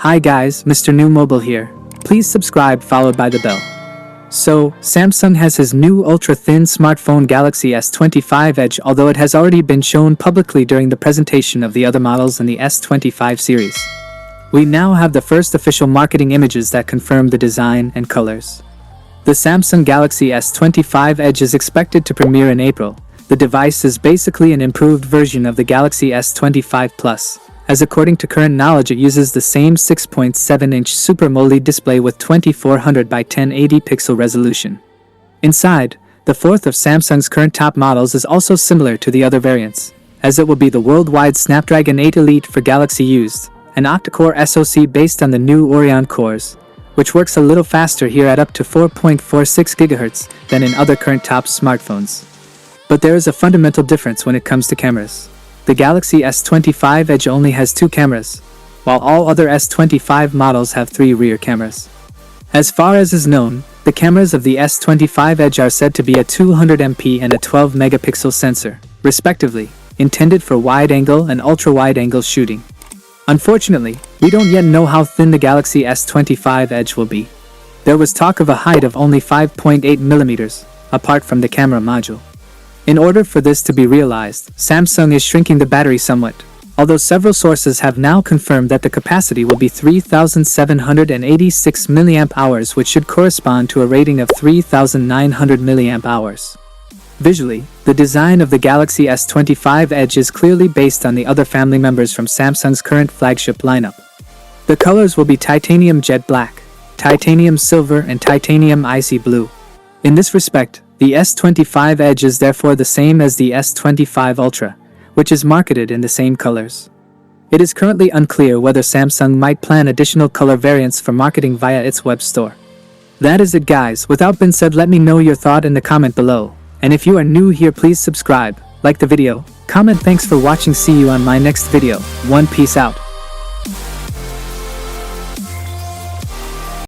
Hi guys, Mrnewmobile here. Please subscribe followed by the bell. So, Samsung has his new ultra-thin smartphone Galaxy S25 Edge, although it has already been shown publicly during the presentation of the other models in the S25 series. We now have the first official marketing images that confirm the design and colors. The Samsung Galaxy S25 Edge is expected to premiere in April. The device is basically an improved version of the Galaxy S25 Plus, as according to current knowledge it uses the same 6.7-inch Super AMOLED display with 2400 by 1080 pixel resolution. Inside, the fourth of Samsung's current top models is also similar to the other variants, as it will be the worldwide Snapdragon 8 Elite for Galaxy used, an octa-core SoC based on the new Oryon cores, which works a little faster here at up to 4.46 GHz than in other current top smartphones. But there is a fundamental difference when it comes to cameras. The Galaxy S25 Edge only has 2 cameras, while all other S25 models have 3 rear cameras. As far as is known, the cameras of the S25 Edge are said to be a 200MP and a 12-megapixel sensor, respectively, intended for wide-angle and ultra-wide-angle shooting. Unfortunately, we don't yet know how thin the Galaxy S25 Edge will be. There was talk of a height of only 5.8mm, apart from the camera module. In order for this to be realized, Samsung is shrinking the battery somewhat, although several sources have now confirmed that the capacity will be 3,786 mAh, which should correspond to a rating of 3,900 mAh. Visually, the design of the Galaxy S25 Edge is clearly based on the other family members from Samsung's current flagship lineup. The colors will be titanium jet black, titanium silver, and titanium icy blue. In this respect, the S25 Edge is therefore the same as the S25 Ultra, which is marketed in the same colors. It is currently unclear whether Samsung might plan additional color variants for marketing via its web store. That is it guys, without being said, let me know your thought in the comment below, and if you are new here please subscribe, like the video, comment. Thanks for watching, see you on my next video. Peace out.